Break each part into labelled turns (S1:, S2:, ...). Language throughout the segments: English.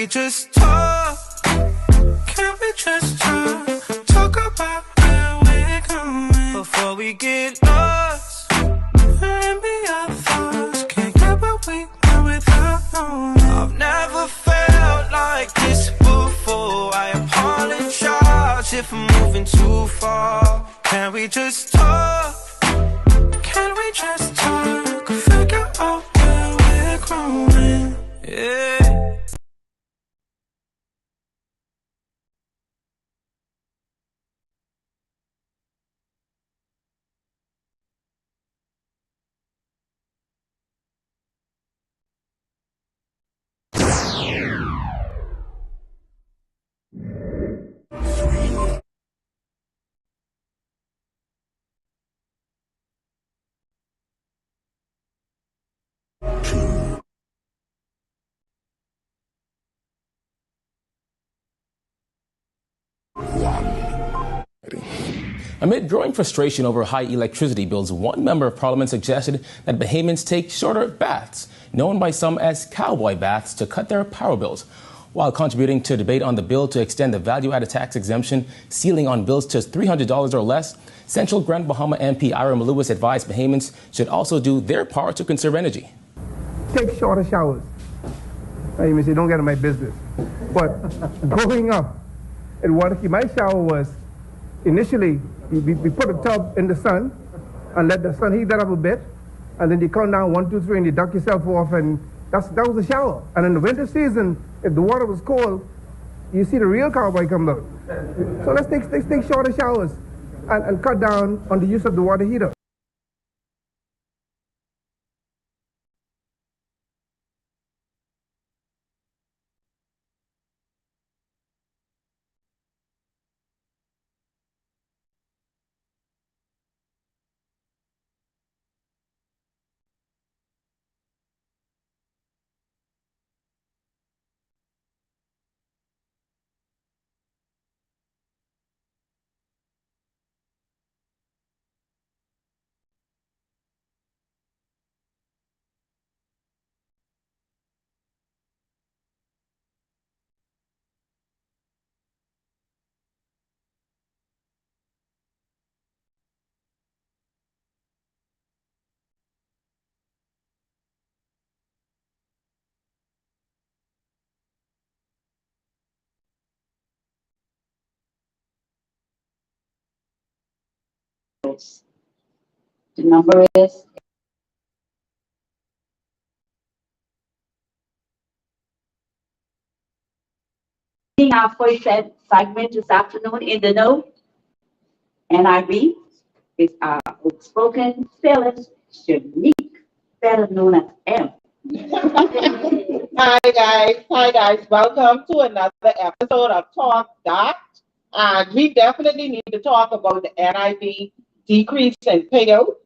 S1: we just talk? Can we just talk? Talk about where we're going before we get lost. Let me our thoughts. Can't get what we want without knowing. I've never felt like this before. I apologize if I'm moving too far. Can we just talk? Can we just talk? Figure out where we're growing. Yeah.
S2: Amid growing frustration over high electricity bills, one member of parliament suggested that Bahamians take shorter baths, known by some as cowboy baths, to cut their power bills. While contributing to a debate on the bill to extend the value-added tax exemption ceiling on bills to $300 or less, Central Grand Bahama MP Ira Lewis advised Bahamians should also do their part to conserve energy.
S3: Take shorter showers. Now you may say, don't get in my business. But growing up in Waterkey, my shower was initially, we put a tub in the sun and let the sun heat that up a bit, and then you count down 1, 2, 3, and you duck yourself off, and that was the shower. And in the winter season, if the water was cold, you see the real cowboy come out. So let's take shorter showers and cut down on the use of the water heater.
S4: The number is our first segment this afternoon in the know. NIB is our outspoken, fearless, unique, better known as M.
S5: Hi guys, welcome to another episode of Talk That. And we definitely need to talk about the NIB decrease in payout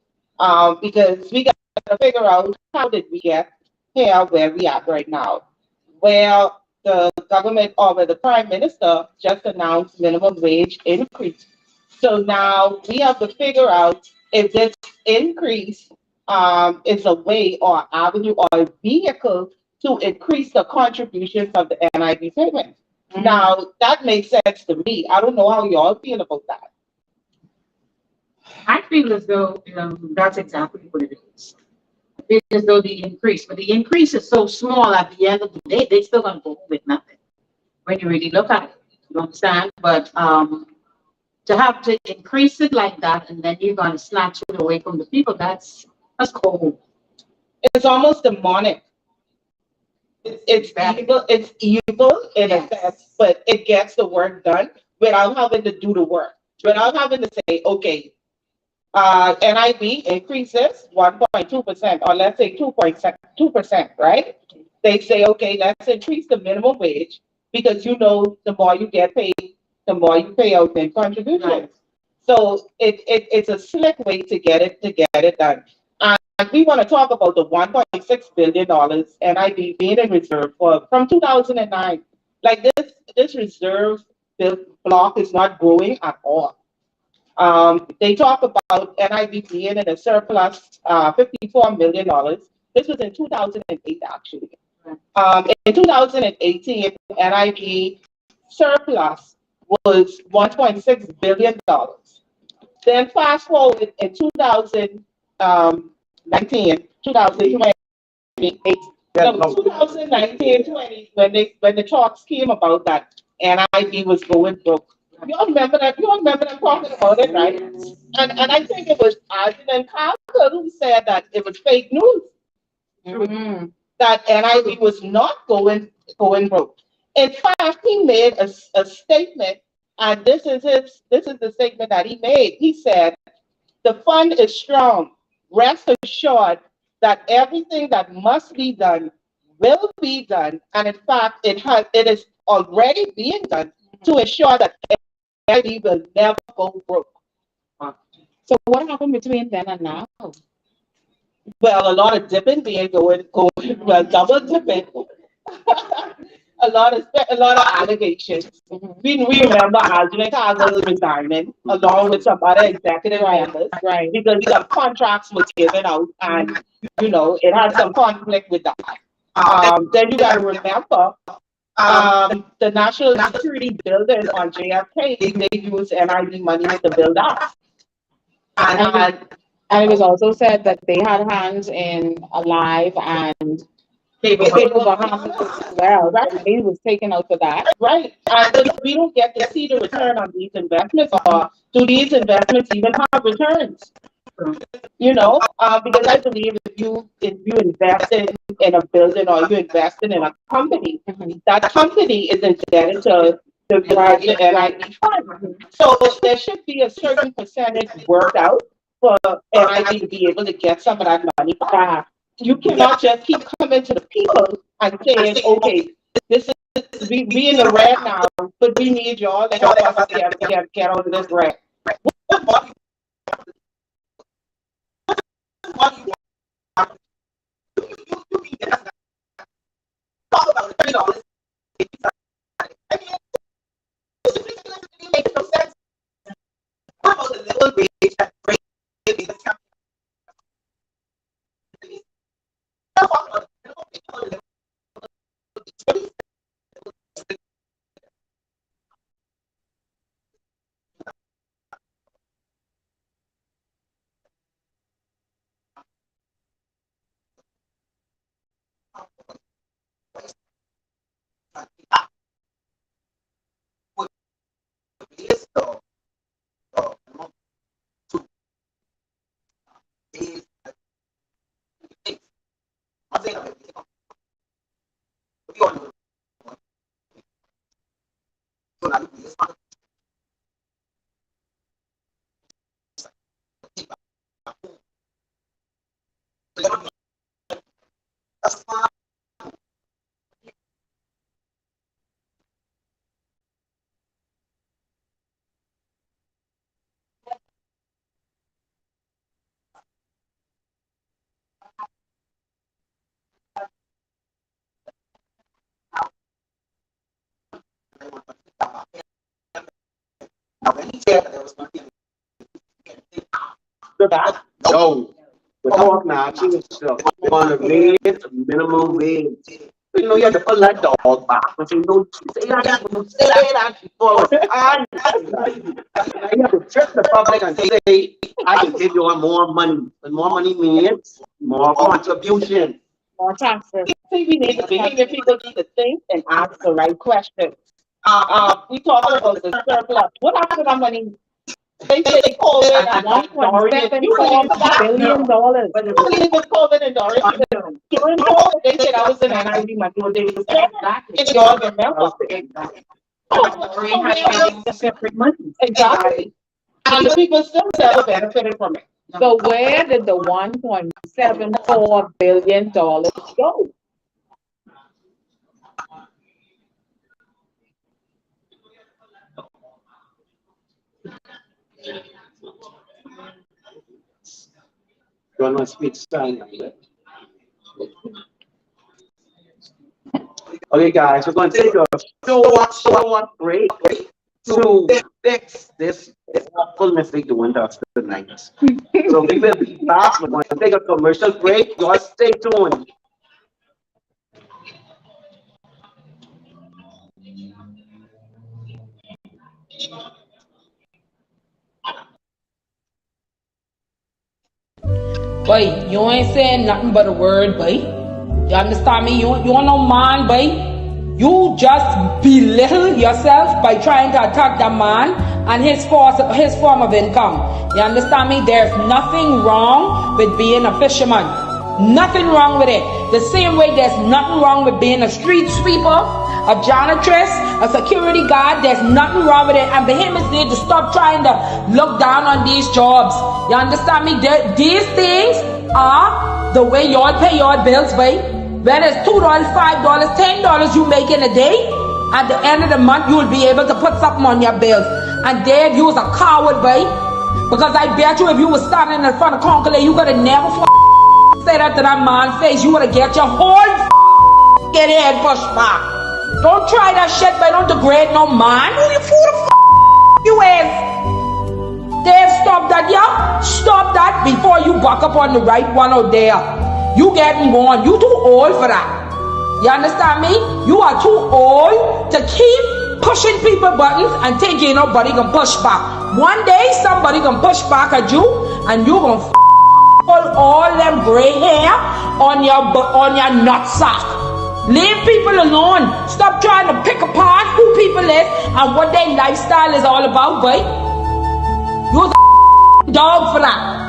S5: because we got to figure out how did we get here where we are right now. Well, the government or the Prime Minister just announced minimum wage increase. So now we have to figure out if this increase is a way or avenue or a vehicle to increase the contributions of the NIB payment. Mm-hmm. Now, that makes sense to me. I don't know how y'all feel about that.
S4: I feel as though that's exactly what it is. I feel as though the increase, but the increase is so small at the end of the day, they're still going to go with nothing when you really look at it. You understand? But to have to increase it like that and then you're going to snatch it away from the people, that's cold.
S5: It's almost demonic. It's evil. It's evil in a sense, but it gets the work done without having to do the work, without having to say, okay, NIB increases 1.2%, or let's say 2.2%, right? They say, okay, let's increase the minimum wage because the more you get paid, the more you pay out in contributions. Right. So it's a slick way to get it done. And we want to talk about the $1.6 billion NIB being in reserve from 2009. Like this reserve block is not growing at all. They talk about NIB being in a surplus $54 million. This was in 2008, actually. In 2018, NIB surplus was $1.6 billion. Then fast forward in 2019, 2028, no, 2019, 20, when the talks came about that NIB was going broke. You all remember that? You all remember them talking about it, right? And I think it was Arjun and Carter who said that it was fake news. That NIB was not going broke. In fact, he made a statement, and this is the statement that he made. He said, "The fund is strong. Rest assured that everything that must be done will be done, and in fact, it is already being done to ensure that NIB will never go broke."
S4: So what happened between then and now?
S5: Well, a lot of dipping being going, well, double dipping. a lot of allegations. We remember Algernon Carter's retirement along with some other executive members,
S4: Right.
S5: because some contracts were given out, and it had some conflict with that. Then you got to remember the National Security Building on JFK. They used NIB money to build that.
S4: And it was also said that they had hands in Alive and over as well. Right. He was taken out for that.
S5: Right. And we don't get to see the return on these investments, or do these investments even have returns? Because I believe if you invest in a building, or you invested in a company, that company is indebted to the NIB fund. So there should be a certain percentage worked out for NIB to be able to get some of that money back. You cannot just keep coming to the people and saying, okay, this is we in the red now, but we need y'all to help us get out of this red.
S6: No, the talk now, she was on the minimum wage. You have to pull that dog back. But you don't say that before. You have to trick the public and say, I can give you more money. And more money means more contribution.
S4: More taxes.
S5: I think we need to be people need to think and ask the right questions. We talk about the surplus. What happened to that money? They say COVID and
S4: $1.7 billion.
S5: But even COVID and Doris, during COVID, they said I was in NIB money. They was and you all remember.
S4: Separate money.
S5: Exactly. And the people still never benefited from it.
S4: So where did the $1.74 billion go?
S6: You want to speak sign language? Okay, guys, we're going to take a short break to fix this awful mistake the winter of the night. So we will be back. We're going to take a commercial break. You all stay tuned.
S7: Boy, you ain't saying nothing but a word, boy. You understand me? You ain't no man, boy. You just belittle yourself by trying to attack the man and his form of income. You understand me? There's nothing wrong with being a fisherman. Nothing wrong with it. The same way there's nothing wrong with being a street sweeper, a janitress, a security guard. There's nothing wrong with it. And Bahamas need to stop trying to look down on these jobs. You understand me? These things are the way y'all pay your bills, babe. Whether it's $2, $5, $10 you make in a day, at the end of the month you'll be able to put something on your bills. And Dad, you was a coward, babe. Because I bet you if you was standing in front of Conklin, you could have never say that to that man's face. You would have get your whole get head pushed back. Don't try that shit, but don't degrade no man. Who you is? Dave, stop that, yeah? Stop that before you buck up on the right one out there. You getting born. You too old for that. You understand me? You are too old to keep pushing people buttons and thinking nobody can push back. One day somebody can push back at you and you gonna pull all them gray hair on your nutsack. Leave people alone. Stop trying to pick apart who people is and what their lifestyle is all about, boy. You're a dog for that.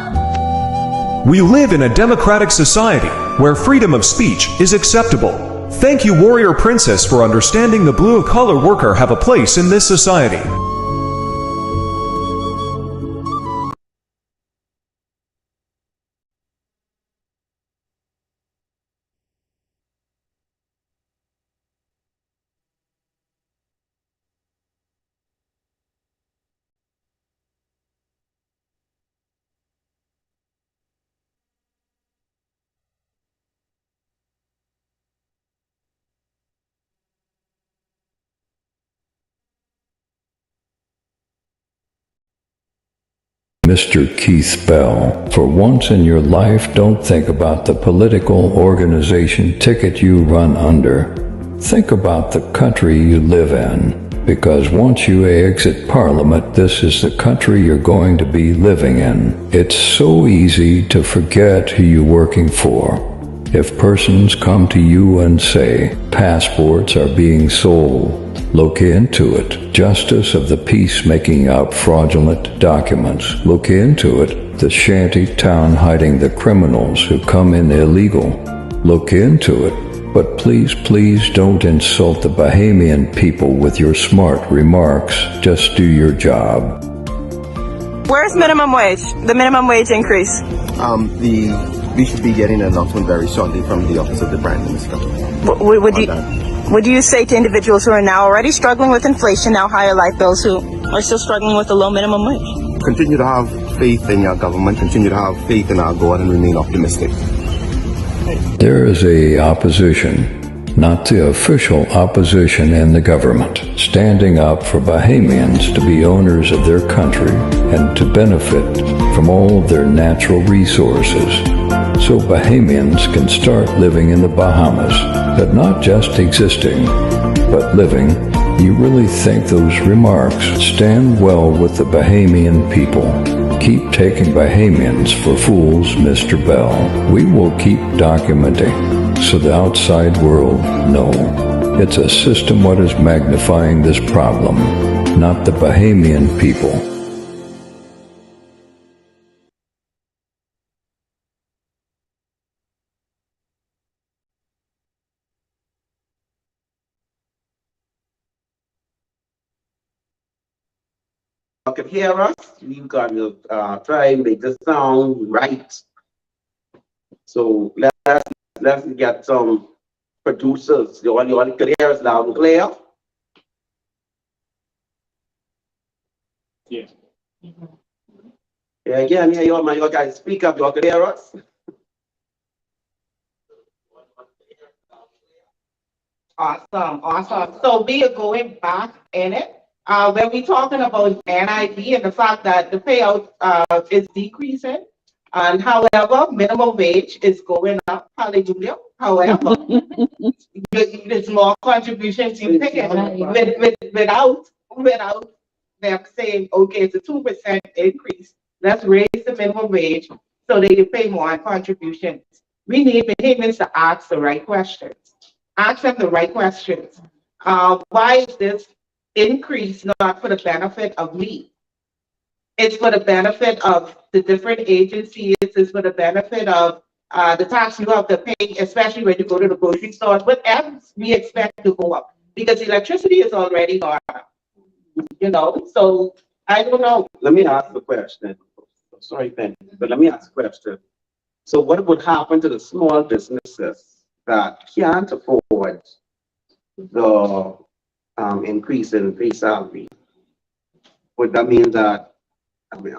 S8: We live in a democratic society where freedom of speech is acceptable. Thank you, Warrior Princess, for understanding the blue-collar worker have a place in this society.
S9: Mr. Keith Bell, for once in your life, don't think about the political organization ticket you run under. Think about the country you live in, because once you exit Parliament, this is the country you're going to be living in. It's so easy to forget who you're working for. If persons come to you and say, passports are being sold, look into it. Justice of the peace making out fraudulent documents. Look into it. The shanty town hiding the criminals who come in illegal. Look into it. But please, please don't insult the Bahamian people with your smart remarks. Just do your job.
S10: Where's minimum wage? The minimum wage increase?
S11: We should be getting an announcement very shortly from the Office of the Prime Minister.
S10: Would you say to individuals who are now already struggling with inflation, now higher life bills, who are still struggling with the low minimum wage?
S11: Continue to have faith in your government, continue to have faith in our God, and remain optimistic.
S9: There is a opposition, not the official opposition in the government, standing up for Bahamians to be owners of their country and to benefit from all of their natural resources, so Bahamians can start living in the Bahamas, but not just existing, but living. You really think those remarks stand well with the Bahamian people? Keep taking Bahamians for fools, Mr. Bell. We will keep documenting so the outside world know. It's a system what is magnifying this problem, not the Bahamian people.
S6: You can hear us. You got to try and make the sound right. So let's get some producers. You all can hear us loud and clear.
S2: Yeah.
S6: Yeah, again, here you all, man. You guys speak up. You all can hear us.
S5: Awesome. So we are going back in it. When we're talking about NIB and the fact that the payout is decreasing, And however, minimum wage is going up, hallelujah. However, there's more contributions you pay without them saying, okay, it's a 2% increase. Let's raise the minimum wage so they can pay more on contributions. We need behaviors to ask the right questions. Ask them the right questions. Why is this increase not for the benefit of me? It's for the benefit of the different agencies. It's for the benefit of the tax you have to pay, especially when you go to the grocery stores. But else we expect to go up because electricity is already gone up. You know, so I don't know.
S6: Let me ask the question. Sorry, Penny, but let me ask the question. So what would happen to the small businesses that can't afford the increase in pay salary? Would that mean that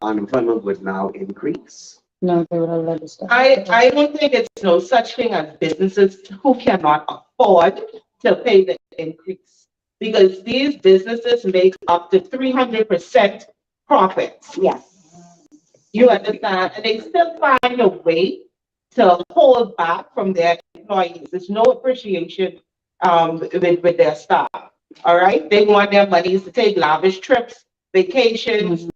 S6: unemployment would now increase?
S4: No, they would have let us.
S5: I don't think it's no such thing as businesses who cannot afford to pay the increase because these businesses make up to 300% profits.
S4: Yes.
S5: You understand? And they still find a way to hold back from their employees. There's no appreciation with their staff. All right. They want their monies to take lavish trips, vacations,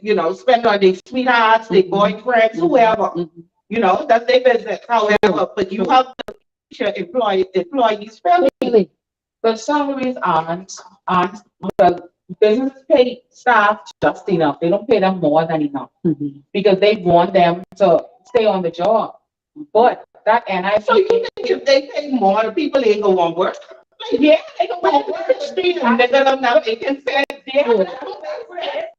S5: you know, spend on their sweethearts, their boyfriends, whoever. You know, that's their business. However, but you have to teach your employees fairly.
S4: But salaries aren't, well, businesses pay staff just enough. They don't pay them more than enough because they want them to stay on the job. But that, and I
S5: So you think if they pay more, the people ain't gonna want work? Like, yeah, they don't want work. And they're gonna now they can say,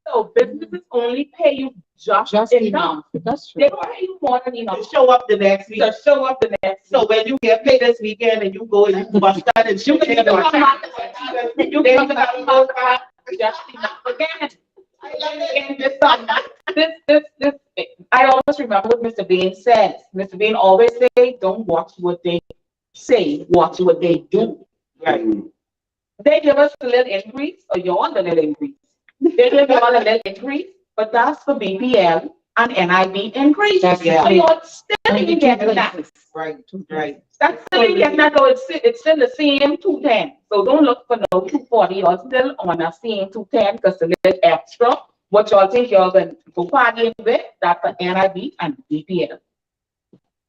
S4: so businesses only pay you just enough.
S10: That's true.
S4: They don't pay you more than enough.
S5: to show up the next week.
S4: To show up the next.
S5: So when you get paid this weekend and you go and you bust that and shoot it, you
S4: can go back just enough again. This, I always remember what Mr. Bean says. Mr. Bean always say, don't watch what they say, watch what they do.
S5: Right.
S4: They give us a little increase, or you want a little increase. They give you all a little increase, but that's for BPL and NIB increase. So you're still getting that.
S5: Right, right.
S4: That's still getting that, though it's still the same 210. So don't look for no 240. You're still on the same 210 because a little extra. What y'all think y'all going to go party with, that's for NIB and BPL.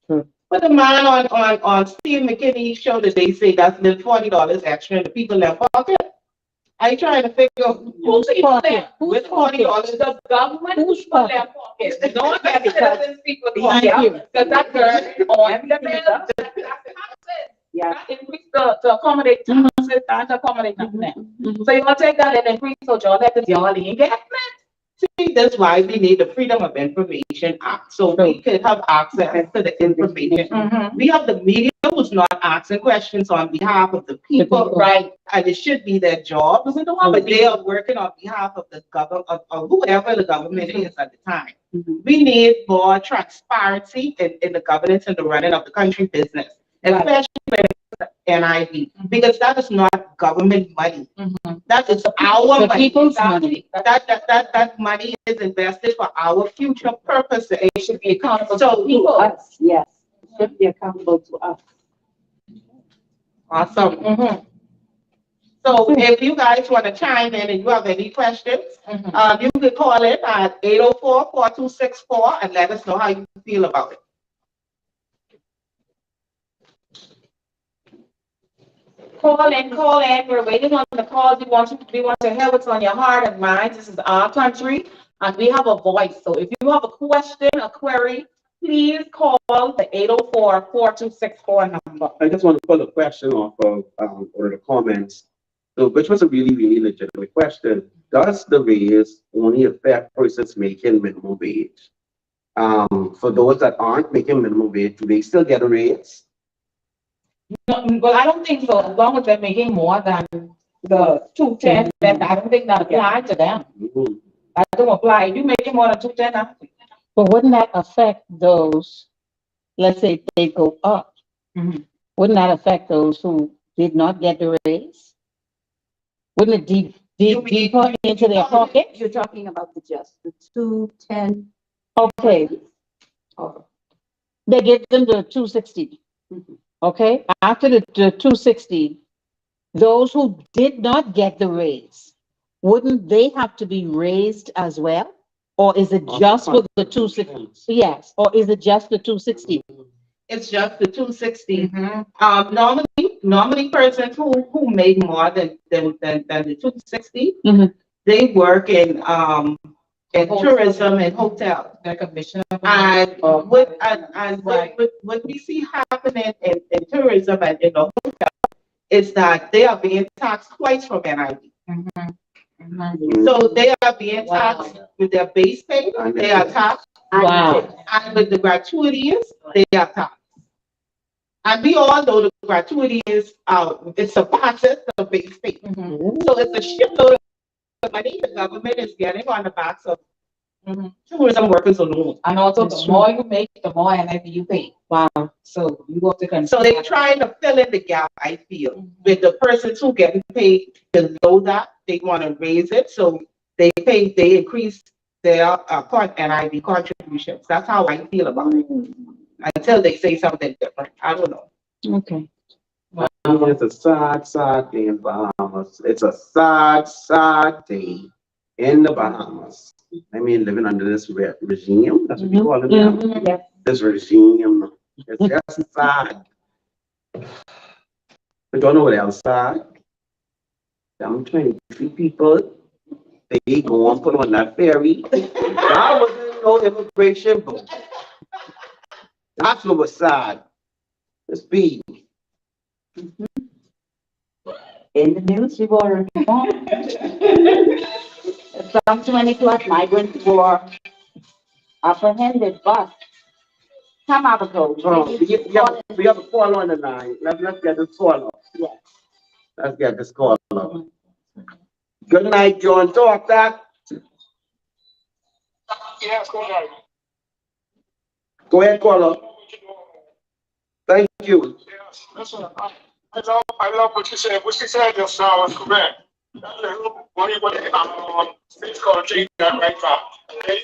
S5: But the man on Steve McKinney's show that they say that's little $40 extra in the people in their pocket. I trying to figure who's pocket with $40.
S4: The government who's in their pocket. No one can citizens people pocket. Because that girl on the bill. Yeah, increase to accommodate taxes and to accommodate nothing. So you want to take that and increase so y'all have y'all engagement.
S5: See, that's why we need the Freedom of Information Act, so we could have access to the information. We have the media who's not asking questions on behalf of the people, right? And it should be their job, but they are working on behalf of the government, of whoever the government is at the time. We need more transparency in the governance and the running of the country business, especially when it's NIV, because that is not government money. That is our money.
S4: People's money.
S5: That money is invested for our future purposes.
S4: It should be accountable
S5: to
S4: people.
S5: us.
S4: Yes, it should be accountable to us.
S5: Awesome. So if you guys want to chime in and you have any questions, you can call in at 804-4264 and let us know how you feel about it.
S4: Call in. We're waiting on the calls. We want to hear what's on your heart and mind. This is our country, and we have a voice. So if you have a question, a query, please call the 804-4264 number.
S6: I just want to pull a question off of or the comments, so, which was a really legitimate question. Does the raise only affect persons making minimum wage? For those that aren't making minimum wage, do they still get a raise?
S4: No, well, I don't think so. As long as they're making more than the 210, then I don't think that applies to them. That don't apply. If you making more than 210,
S12: but wouldn't that affect those, let's say they go up, wouldn't that affect those who did not get the raise? Wouldn't it deeper into their pocket?
S13: You're talking about the 210.
S12: Okay. They give them the 260. Okay, after the 260, those who did not get the raise, wouldn't they have to be raised as well? Or is it just for the 260? Yes, or is it just the 260?
S5: It's just the 260. Normally persons who make more than the 260, they work in tourism and hotel.
S12: Like a mission.
S5: And what we see happening in tourism and in the hotel is that they are being taxed twice from NIV. So they are being taxed with their base pay, they are taxed. And with the gratuities, they are taxed. And we all know the gratuity is it surpasses the base pay. So it's a shitload of money the government is getting on the backs of tourism workers alone.
S12: And also, the more you make, the more NIV you pay. Wow. So you have to consider.
S5: So they're trying to fill in the gap, I feel, with the persons who getting paid below that. They want to raise it, so they increase their NIV contributions. That's how I feel about it. Until they say something different, I don't know.
S12: Okay.
S6: It's a sad, sad day in Bahamas. It's a sad, sad day in the Bahamas. I mean, living under this regime, that's what we call it now.
S12: Yeah.
S6: This regime, it's just sad. We don't know what else sad. I'm 23 people. They go on put on that ferry. That wasn't no immigration boat. That's what was sad. It's big.
S4: In the news report, some 20+ migrants were apprehended, but some other codes.
S6: We have a call on the line. Let's get this call up.
S4: Yes.
S6: Let's get this call up. Good night, John. Talk that.
S13: Yes, go ahead.
S6: Go ahead, caller. Thank you.
S13: Yes, listen, I love what you said. What you said just now is correct. That's a little money what it's called change that right now. Okay?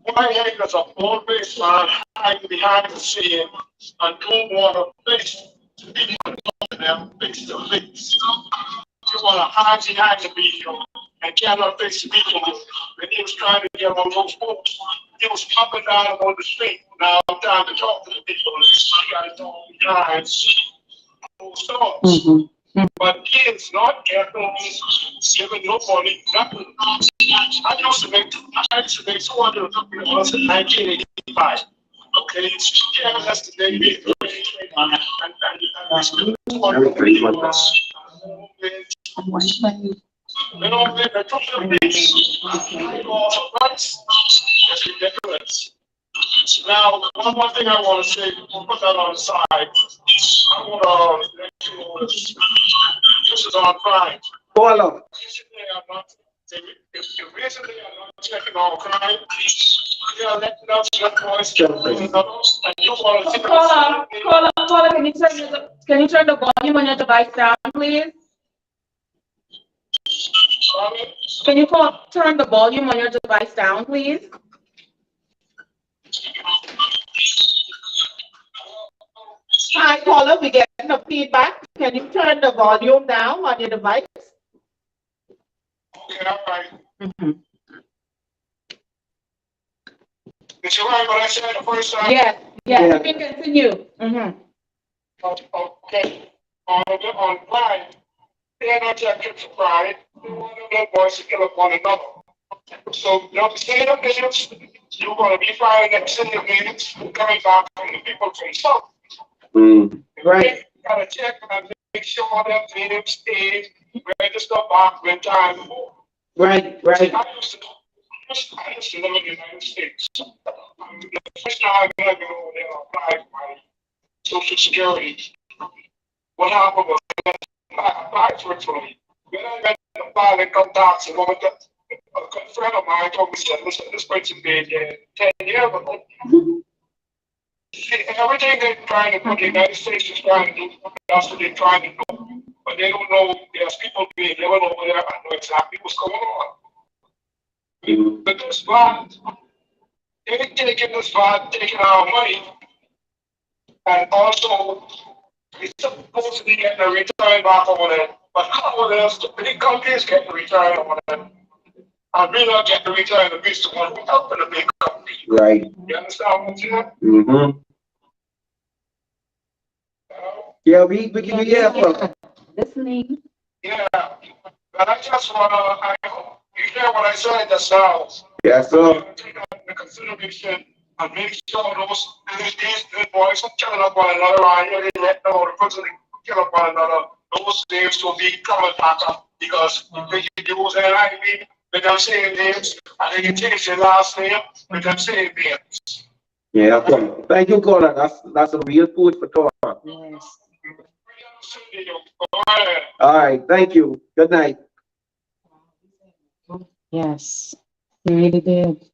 S13: Why haters are always hiding behind the scene and don't want to face people to them face to face. You want to hide behind the video and cannot face the people. When he was trying to get on those folks, he was popping down on the street. Now I'm trying to talk to the people. I got to talk behind those songs. But kids not getting giving nobody nothing. I used to make $200 in 1985. Okay, yeah, that's the day we it's ridiculous. Now, one more thing I want to say, we'll put that on the side. I want to let you know this is on crime.
S6: Call up.
S13: If the reason they are not checking on crime, they are letting us let boys and you want to
S7: Caller, can you turn the volume on your device down, please?
S13: Sorry?
S7: Can you turn the volume on your device down, please?
S5: Hi, caller, we getting a feedback. Can you turn the volume down on your device?
S13: Okay, all right. Did you hear what I said the first time?
S7: Yes, you can continue.
S13: Okay. On crime, they're not checking for crime. They want them boys to kill up one another. So, you understand the names? You're going to be firing at city of names coming back from the people from South.
S6: Right.
S13: You got to check and make sure that names stay register back when time for.
S6: Right.
S13: I used to live in the United States. The first time I went over there, I applied for my Social Security. What happened was I applied for it for me. When I went to file income tax, a good friend of mine told me, said, listen, this person paid 10 years ago. See, everything they're trying to do, the United States is trying to do, that's what they're trying to do. But they don't know there's people being living over there and know exactly what's going on. But this bond they taking this part, taking our money, and also we're supposed to be getting a return back on it. But how are else the big companies getting a return on it? And we not getting a return, and we still want to be helping the big company.
S6: Right.
S13: You understand what I'm saying?
S6: Mm-hmm. Yeah, we can be careful.
S12: Listening.
S13: Yeah. But I just wanna, you hear what I said just now?
S6: Yes, sir.
S13: Take that into consideration and make sure these boys are killing up one another. I hear they let know the person kill up one another. Those names will be coming back up because they use NIV with them same names and they can change their last name with them same names.
S6: Yeah, cool. Thank you, caller. That's a real food for thought.
S12: Yes.
S6: All right, thank you. Good night.
S12: Yes. You really did.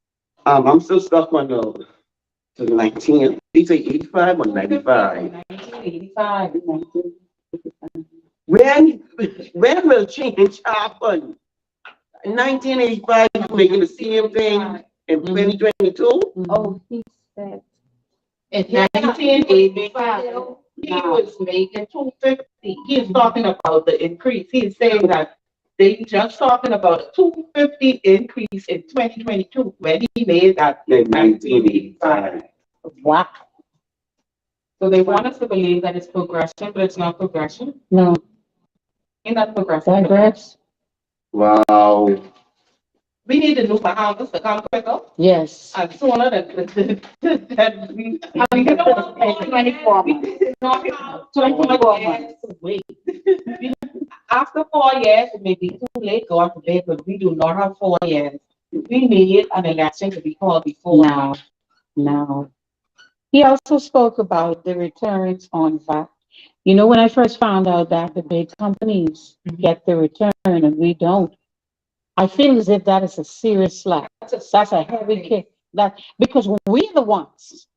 S6: I'm still stuck on the 19. They say 85 or 95.
S12: 1985.
S6: When will change happen? In 1985, you're making the same thing in 2022?
S12: Oh, he said.
S4: In 1985, he was making 250. He's talking about the increase. He's saying that they just talking about a 250 increase in 2022 when he made that in 1985.
S12: Wow.
S4: So they want us to believe that it's progression, but it's not progression.
S12: No.
S4: It's not progression.
S12: Digress.
S6: Wow.
S4: We need the new Bahamas to come quicker.
S12: Yes.
S4: And sooner than we. I mean,
S12: 24 months. 24 months.
S4: Wait. After 4 years, it may be too late, God forbid, but we do not have 4 years. We need an election to be called before.
S12: No. He also spoke about the returns on VAT. You know, when I first found out that the big companies get the return and we don't, I feel as if that is a serious slap. That's a heavy kick. Because we're the ones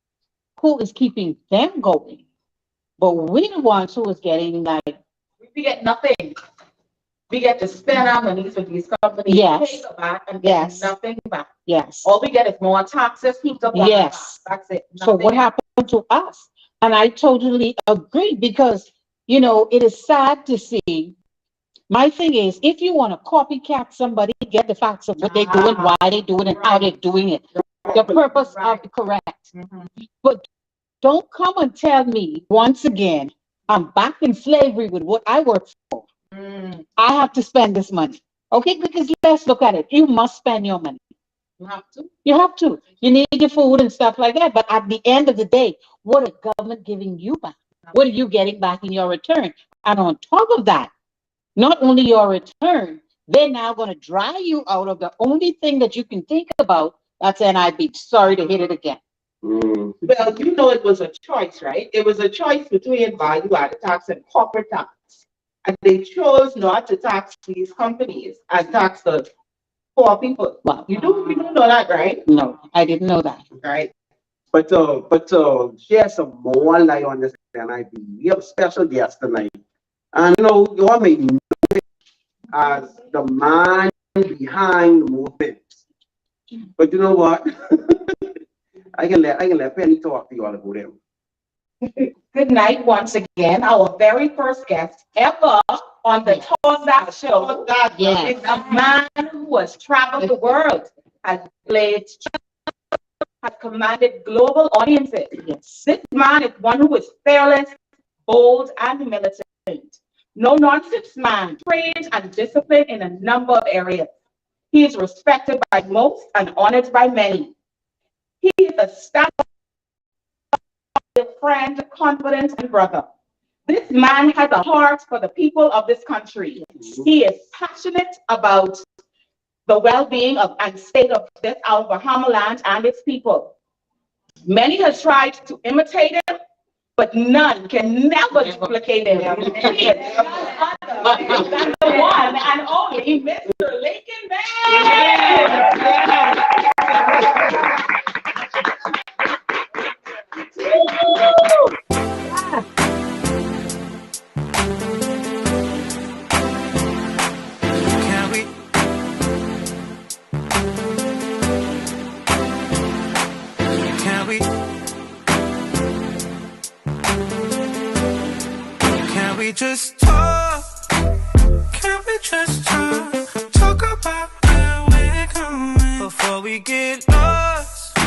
S12: who is keeping them going, but we're the ones who is getting like.
S4: We get nothing. We get to spend our money for these companies.
S12: Yes.
S4: Pay back and get nothing back.
S12: Yes.
S4: All we get is more taxes heaped up on
S12: Yes.
S4: us. That's it.
S12: So what happened to us? And I totally agree because, you know, it is sad to see. My thing is, if you want to copycat somebody, get the facts of what they're doing, why they're doing it, how they're doing it. The purpose of the correct. But don't come and tell me once again, I'm back in slavery with what I work for. I have to spend this money. Okay, because let's look at it. You must spend your money.
S4: You have to.
S12: You have to. You need your food and stuff like that. But at the end of the day, what is government giving you back? What are you getting back in your return? And on top of that, not only your return, they're now going to dry you out of the only thing that you can think about. That's NIB. Sorry to hit it again.
S4: Well, you know, it was a choice, right? It was a choice between value-added tax and corporate tax. And they chose not to tax these companies and tax the poor people.
S12: Wow.
S4: You don't know that, right?
S12: No, I didn't know that.
S4: Right.
S6: But share some more light on this NIB. We have a special guest tonight. And you know, you all may know it as the man behind the movement. But you know what? I can let Penny talk to you all about him.
S4: Good night once again. Our very first guest ever on the Talk That Show is a man who has traveled the world, has commanded global audiences. Yes. This man is one who is fearless, bold, and militant. No nonsense man, trained and disciplined in a number of areas. He is respected by most and honored by many. He is a staff friend, confidant, and brother. This man has a heart for the people of this country. He is passionate about the well-being and state of this our Bahama land and its people. Many have tried to imitate him, but none can never duplicate him. He is none other than the one and only Mr. Lincoln Man.
S1: just talk? Can we just talk? Talk about where we're going before we get lost.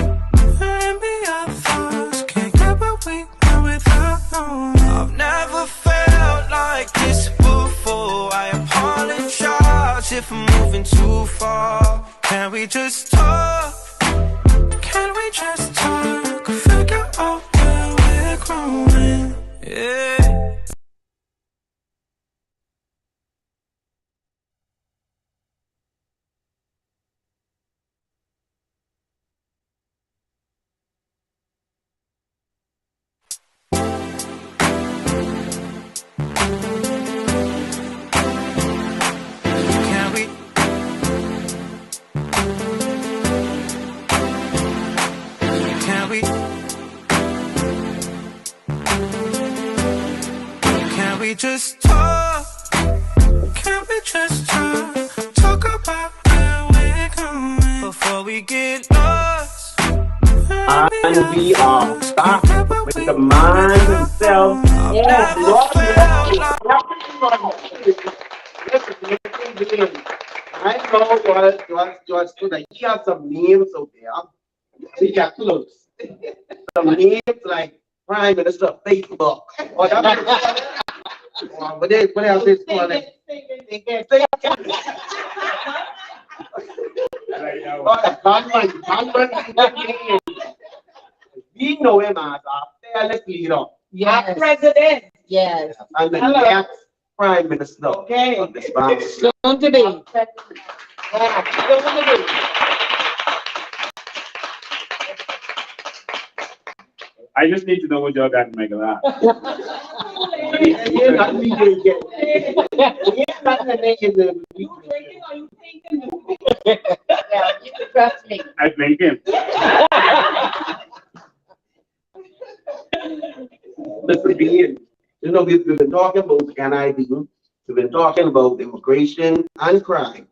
S1: Let me our thoughts. Can't get what we want without knowing. I've never felt like this before. I apologize if I'm moving too far. Can we just talk? Can we just talk? Figure out where we're growing. Yeah. Can we just talk? Can we just talk? Talk about where we're going before we get lost.
S6: And we are back with the man himself.
S1: Yeah.
S6: I know you're student. He has some names out there. He got close. Some names like Prime Minister Facebook. Or what else is called? We know him as our fearless leader.
S12: Yes.
S5: Our president.
S12: Yes.
S6: And the next Prime Minister.
S5: Okay.
S6: Of this bank.
S12: Soon to be.
S5: Soon to be.
S13: I just need to know what y'all got in my glass.
S6: You're not leaving yet. You're not making the.
S5: You drinking or you thinking? Yeah, you can trust me.
S13: I think him.
S6: Mr. Bean, you know, we've been talking about NID, we've been talking about immigration and crime.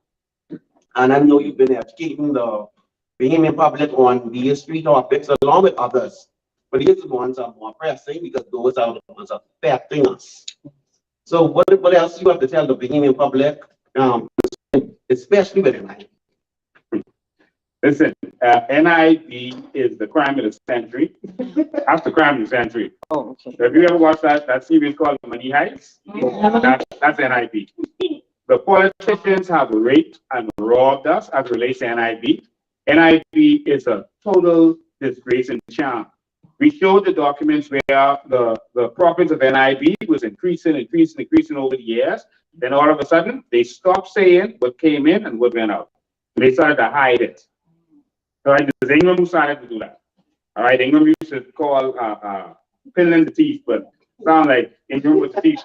S6: And I know you've been educating the Bahamian public on these three topics along with others. But these ones are more pressing because those are the ones affecting us. So what else you have to tell the Bahamian public, especially with NID?
S13: Listen, NID is the crime of the century. That's the crime of the century.
S12: Oh, okay.
S13: So if you ever watch that series called Money Heist, that's NID. The politicians have raped and robbed us as it relates to NID. NID is a total disgrace and sham. We showed the documents where the profits of NIB was increasing over the years. Then all of a sudden, they stopped saying what came in and what went out. They started to hide it. All right, there's Ingram who started to do that. All right, Ingram used to call Finland the thief, but sound like Ingram was the thief.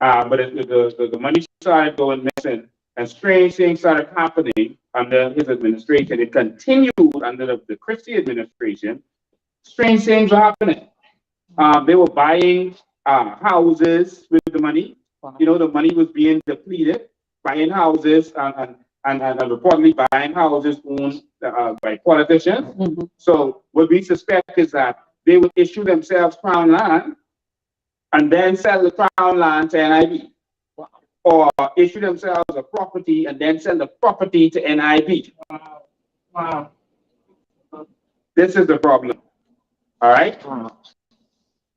S13: But the money started going missing, and strange things started happening under his administration. It continued under the Christie administration. Strange things were happening. They were buying houses with the money. You know, the money was being depleted, buying houses and reportedly buying houses owned by politicians. Mm-hmm. So what we suspect is that they would issue themselves crown land and then sell the crown land to NIB. Wow. Or issue themselves a property and then sell the property to NIB.
S5: Wow. Wow.
S13: This is the problem. All right.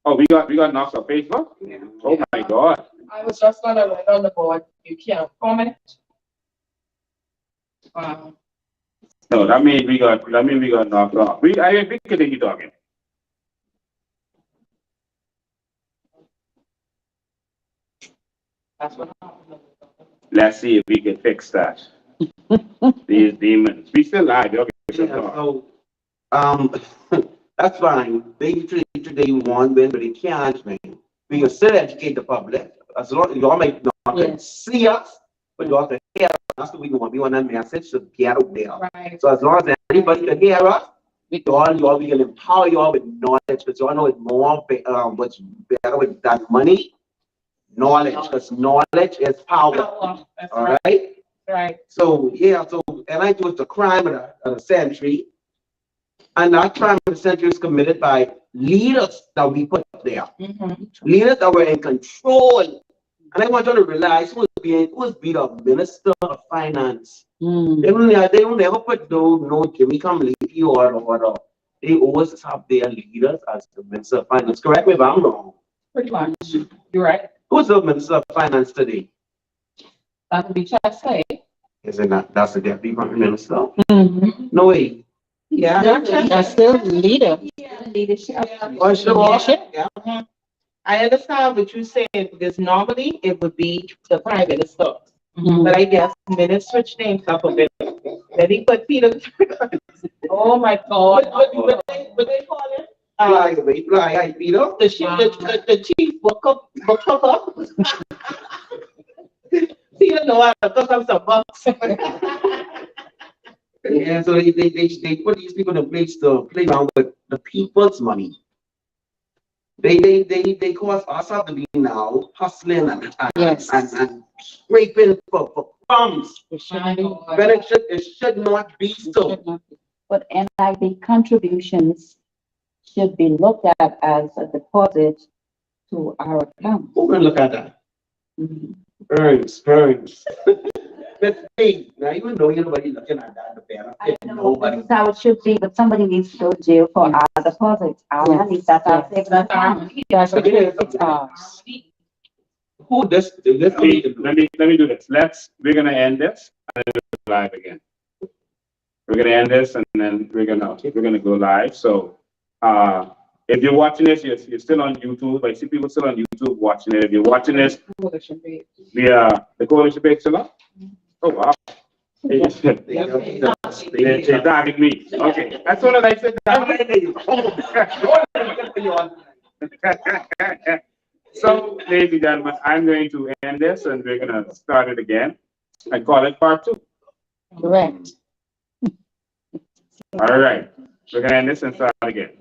S13: Oh, we got knocked off Facebook. Yeah. Oh my God.
S5: I was just gonna write on the board. You can't comment. Wow.
S13: No, that means we got knocked off. We continue talking.
S5: That's what happened.
S13: Let's see if we can fix that. These demons. We still live. Okay.
S6: Yeah, so that's fine. They today want win, but they can't win. We can still educate the public. As long as y'all might not see us, but y'all can hear us. That's what we want. We want that message to get out there. Right. So as long as anybody can hear us, we can empower y'all with knowledge, because y'all know it's more what's better with that money. Knowledge, because knowledge is power. All right.
S5: Right.
S6: So yeah, so NID was the crime of the century. And that crime of the century is committed by leaders that we put there. Leaders that were in control. And I want you to realize who's be the Minister of Finance. They don't never put no Jimmy Kamliki or they always have their leaders as the Minister of Finance. Correct me if I'm wrong.
S12: Pretty much. You're right.
S6: Who's the Minister of Finance today?
S12: That would be Chastain.
S6: Is it not? That's the Deputy Prime Minister? No way.
S12: Yeah, that's still leader. Leadership.
S6: Oh, sure.
S5: Yeah. I understand what you're saying, because normally it would be the Prime Minister. But I guess minutes switch names up a bit. Then he put Peter.
S12: Oh my God.
S5: What they call him?
S6: Fly, Peter.
S5: The chief book up. Peter know how to cook up some bucks.
S6: Yeah, so they put these people in place to play around with the people's money. They cause us to be now hustling and scraping for crumbs. But it should not be so.
S14: But NIB contributions should be looked at as a deposit to our account.
S6: Who can look at that? Burns. That's big. Now, even though nobody looking at that, the benefit, nobody.
S14: That's how it should be, but somebody needs to go to jail for our deposits. Our money, that's our savings account.
S12: It's ours.
S6: Who this
S13: Let me do this. We're gonna end this and then we'll go live again. We're gonna end this and then we're gonna go live. So if you're watching this, you're still on YouTube. I see people still on YouTube watching it. If you're watching this, the coalition page still up? Oh wow. They target me. Okay. That's what I said. So, ladies and gentlemen, I'm going to end this and we're gonna start it again and call it part 2.
S12: Correct.
S13: All right. We're gonna end this and start again.